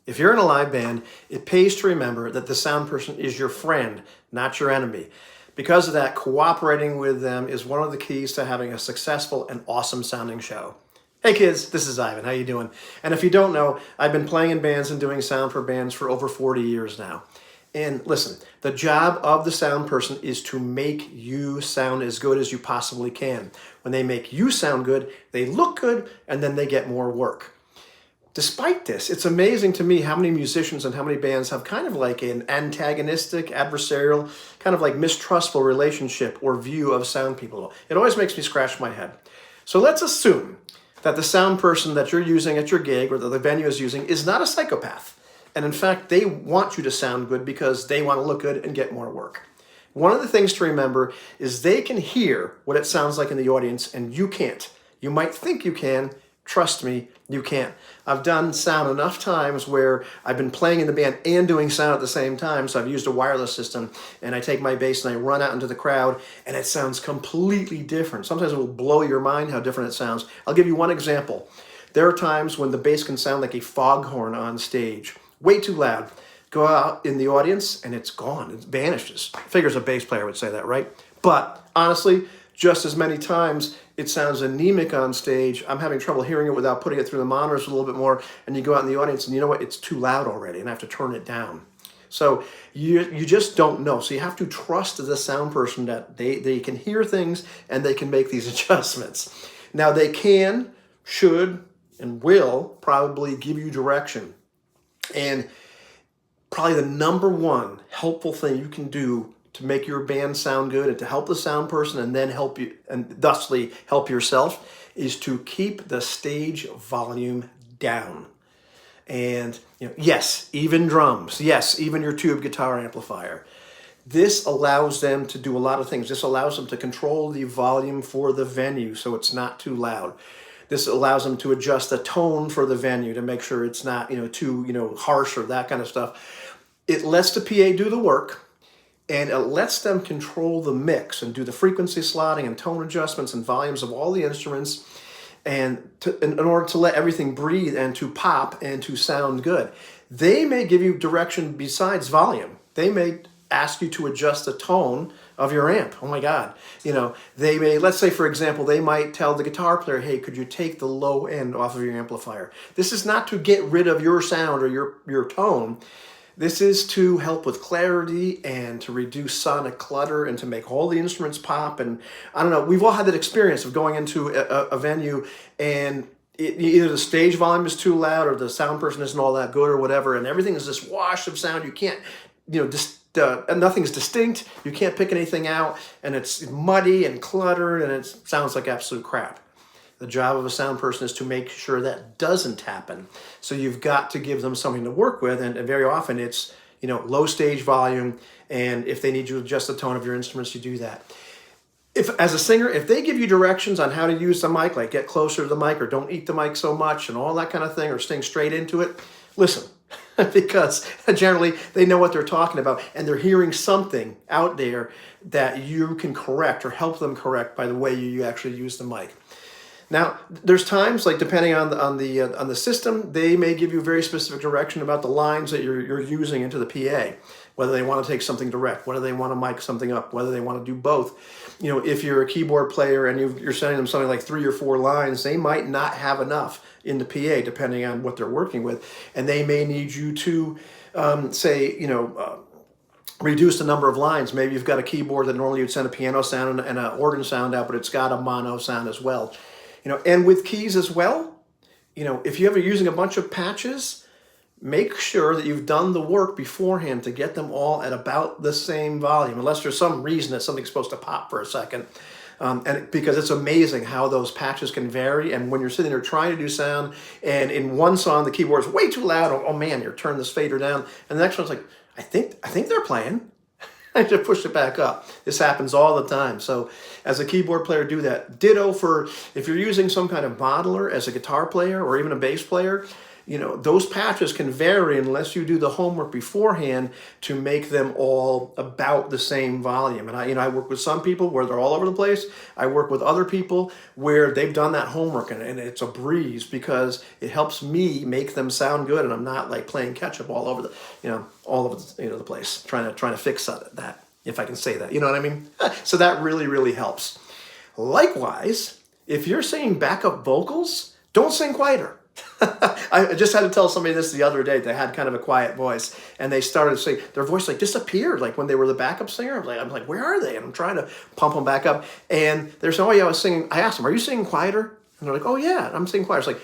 If you're in a live band, it pays to remember that the sound person is your friend, not your enemy. Because of that, cooperating with them is one of the keys to having a successful and awesome sounding show. Hey kids, this is Ivan. How you doing? And if you don't know, I've been playing in bands and doing sound for bands for over 40 years now. And listen, the job of the sound person is to make you sound as good as you possibly can. When they make you sound good, they look good, and then they get more work. Despite this, it's amazing to me how many musicians and how many bands have kind of like an antagonistic, adversarial, kind of like mistrustful relationship or view of sound people. It always makes me scratch my head. So let's assume that the sound person that you're using at your gig or that the venue is using is not a psychopath. And in fact, they want you to sound good because they want to look good and get more work. One of the things to remember is they can hear what it sounds like in the audience and you can't. You might think you can. Trust me, you can't. I've done sound enough times where I've been playing in the band and doing sound at the same time. So I've used a wireless system and I take my bass and I run out into the crowd and it sounds completely different. Sometimes it will blow your mind how different it sounds. I'll give you one example. There are times when the bass can sound like a foghorn on stage, way too loud. Go out in the audience and it's gone, it vanishes. Figures a bass player would say that, right? But honestly, just as many times it sounds anemic on stage. I'm having trouble hearing it without putting it through the monitors a little bit more. And you go out in the audience and you know what? It's too loud already and I have to turn it down. So you just don't know. So you have to trust the sound person that they can hear things and they can make these adjustments. Now they can, should, and will probably give you direction. And probably the number one helpful thing you can do to make your band sound good and to help the sound person and then help you and thusly help yourself is to keep the stage volume down. And yes, even drums, yes, even your tube guitar amplifier. This allows them to do a lot of things. This allows them to control the volume for the venue so it's not too loud. This allows them to adjust the tone for the venue to make sure it's not too harsh or that kind of stuff. It lets the PA do the work. And it lets them control the mix and do the frequency slotting and tone adjustments and volumes of all the instruments and in order to let everything breathe and to pop and to sound good. They may give you direction besides volume. They may ask you to adjust the tone of your amp. Oh my God. They may, let's say for example, they might tell the guitar player, hey, could you take the low end off of your amplifier? This is not to get rid of your sound or your tone. This is to help with clarity and to reduce sonic clutter and to make all the instruments pop. And I don't know, we've all had that experience of going into a venue and either the stage volume is too loud or the sound person isn't all that good or whatever. And everything is this wash of sound. You can't, and nothing's distinct. You can't pick anything out and it's muddy and cluttered and it sounds like absolute crap. The job of a sound person is to make sure that doesn't happen. So you've got to give them something to work with, and very often it's low stage volume, and if they need you to adjust the tone of your instruments, you do that. As a singer, if they give you directions on how to use the mic, like get closer to the mic or don't eat the mic so much and all that kind of thing, or sing straight into it, listen, because generally they know what they're talking about and they're hearing something out there that you can correct or help them correct by the way you actually use the mic. Now, there's times, like depending on the system, they may give you very specific direction about the lines that you're using into the PA, whether they want to take something direct, whether they want to mic something up, whether they want to do both. If you're a keyboard player and you're sending them something like 3 or 4 lines, they might not have enough in the PA depending on what they're working with, and they may need you to reduce the number of lines. Maybe you've got a keyboard that normally you'd send a piano sound and an organ sound out, but it's got a mono sound as well. And with keys as well, if you're using a bunch of patches, make sure that you've done the work beforehand to get them all at about the same volume, unless there's some reason that something's supposed to pop for a second. Because it's amazing how those patches can vary. And when you're sitting there trying to do sound, and in one song the keyboard is way too loud, oh man, you're turning this fader down, and the next one's like, I think they're playing. I just push it back up. This happens all the time. So as a keyboard player, do that. Ditto for if you're using some kind of modeler as a guitar player or even a bass player, those patches can vary unless you do the homework beforehand to make them all about the same volume. And I work with some people where they're all over the place. I work with other people where they've done that homework, and it's a breeze because it helps me make them sound good, and I'm not like playing catch up all over the place trying to fix that, if I can say that. You know what I mean? So that really, really helps. Likewise, if you're singing backup vocals, don't sing quieter. I just had to tell somebody this the other day. They had kind of a quiet voice, and they started saying their voice like disappeared, like when they were the backup singer. I'm like, where are they? And I'm trying to pump them back up, and they're saying, oh yeah, I was singing. I asked them, are you singing quieter? And they're like, oh yeah, I'm singing quieter. It's like,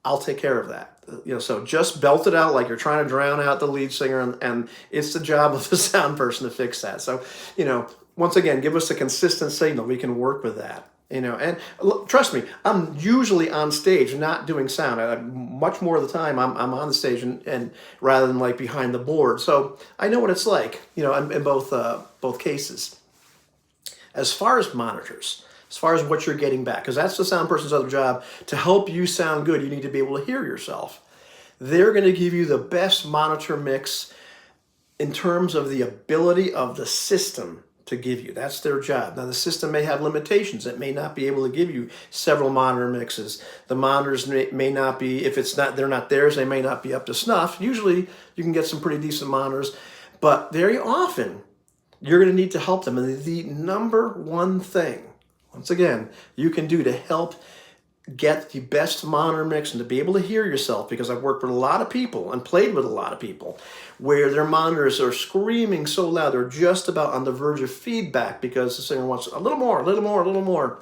I'll take care of that. So just belt it out like you're trying to drown out the lead singer, and it's the job of the sound person to fix that. So, once again, give us a consistent signal. We can work with that. And trust me, I'm usually on stage, not doing sound. Much more of the time, I'm on the stage and rather than like behind the board. So I know what it's like, in both cases. As far as monitors, as far as what you're getting back, because that's the sound person's other job. To help you sound good, you need to be able to hear yourself. They're going to give you the best monitor mix in terms of the ability of the system to give you. That's their job. Now the system may have limitations. It may not be able to give you several monitor mixes. The monitors may not be, if they're not theirs, they may not be up to snuff. Usually you can get some pretty decent monitors, but very often you're going to need to help them. And the number one thing, once again, you can do to help get the best monitor mix and to be able to hear yourself, because I've worked with a lot of people and played with a lot of people where their monitors are screaming so loud they're just about on the verge of feedback because the singer wants a little more, a little more, a little more.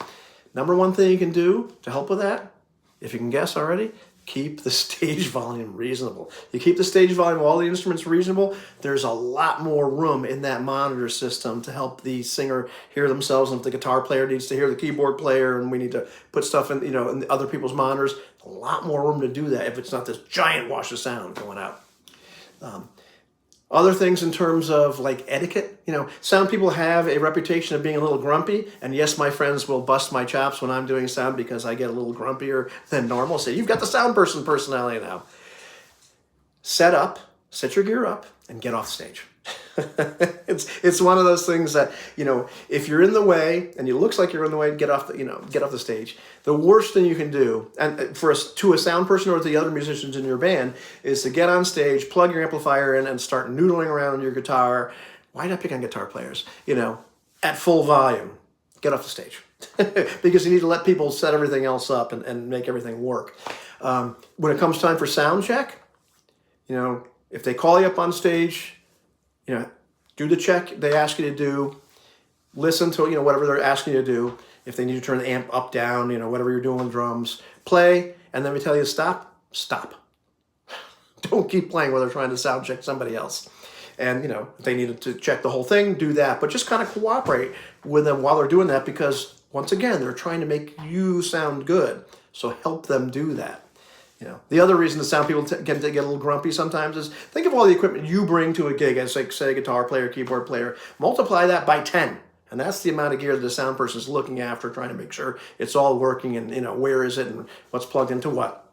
Number one thing you can do to help with that, if you can guess already, keep the stage volume reasonable. You keep the stage volume of all the instruments reasonable, there's a lot more room in that monitor system to help the singer hear themselves. And if the guitar player needs to hear the keyboard player and we need to put stuff in, in other people's monitors, a lot more room to do that if it's not this giant wash of sound going out. Other things in terms of like etiquette, sound people have a reputation of being a little grumpy. And yes, my friends will bust my chops when I'm doing sound because I get a little grumpier than normal. Say, you've got the sound person personality now. Set your gear up and get off stage. It's one of those things that, if you're in the way and it looks like you're in the way, get off the stage. The worst thing you can do, and to a sound person or to the other musicians in your band, is to get on stage, plug your amplifier in, and start noodling around your guitar. Why not pick on guitar players? At full volume. Get off the stage. Because you need to let people set everything else up and make everything work. When it comes time for sound check, if they call you up on stage, do the check they ask you to do, listen to, whatever they're asking you to do. If they need to turn the amp up, down, whatever you're doing with drums, play, and then we tell you to stop. Don't keep playing while they're trying to sound check somebody else. And, if they needed to check the whole thing, do that. But just kind of cooperate with them while they're doing that because, once again, they're trying to make you sound good. So help them do that. The other reason the sound people get a little grumpy sometimes is think of all the equipment you bring to a gig as, like, say, a guitar player, keyboard player. Multiply that by 10. And that's the amount of gear that the sound person is looking after, trying to make sure it's all working and, where is it and what's plugged into what.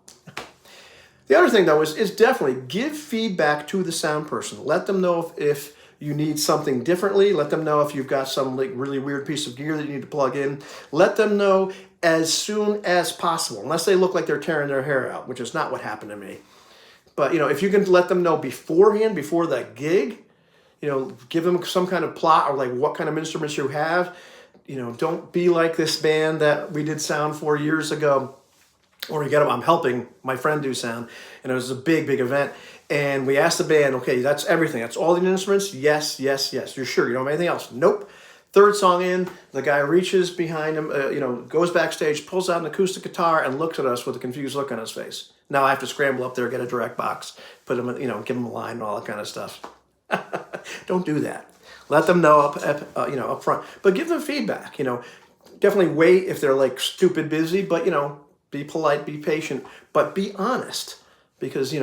The other thing, though, is definitely give feedback to the sound person. Let them know if you need something differently. Let them know if you've got some really weird piece of gear that you need to plug in. Let them know as soon as possible, unless they look like they're tearing their hair out, which is not what happened to me. But, if you can let them know beforehand, before the gig, give them some kind of plot or like what kind of instruments you have. Don't be like this band that we did sound for years ago. Or I'm helping my friend do sound, and it was a big, big event. And we asked the band, okay, that's everything. That's all the instruments? Yes, yes, yes. You're sure? You don't have anything else? Nope. Third song in, the guy reaches behind him, goes backstage, pulls out an acoustic guitar, and looks at us with a confused look on his face. Now I have to scramble up there, get a direct box, put him, give him a line and all that kind of stuff. Don't do that. Let them know up front. But give them feedback. Definitely wait if they're like stupid busy, but be polite, be patient, but be honest. Because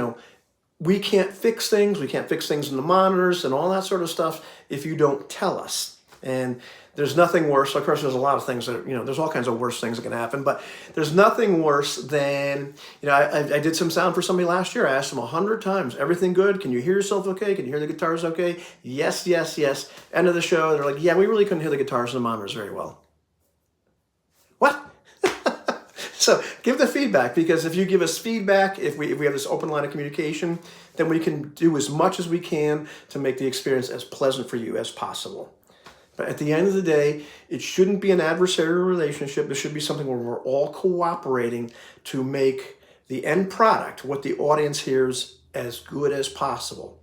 we can't fix things. We can't fix things in the monitors and all that sort of stuff if you don't tell us. And there's nothing worse. Of course, there's a lot of things that, there's all kinds of worse things that can happen, but there's nothing worse than, I did some sound for somebody last year. I asked them 100 times, everything good? Can you hear yourself okay? Can you hear the guitars okay? Yes, yes, yes. End of the show, they're like, yeah, we really couldn't hear the guitars and the monitors very well. What? So give the feedback, because if you give us feedback, if we have this open line of communication, then we can do as much as we can to make the experience as pleasant for you as possible. But at the end of the day, it shouldn't be an adversarial relationship. There should be something where we're all cooperating to make the end product, what the audience hears, as good as possible.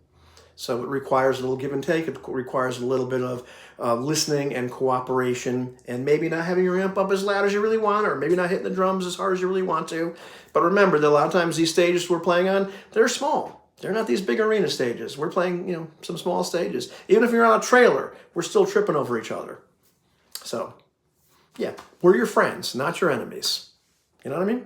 So it requires a little give and take. It requires a little bit of listening and cooperation, and maybe not having your amp up as loud as you really want, or maybe not hitting the drums as hard as you really want to. But remember that a lot of times these stages we're playing on, they're small. They're not these big arena stages. We're playing, some small stages. Even if you're on a trailer, we're still tripping over each other. So, yeah, we're your friends, not your enemies. You know what I mean?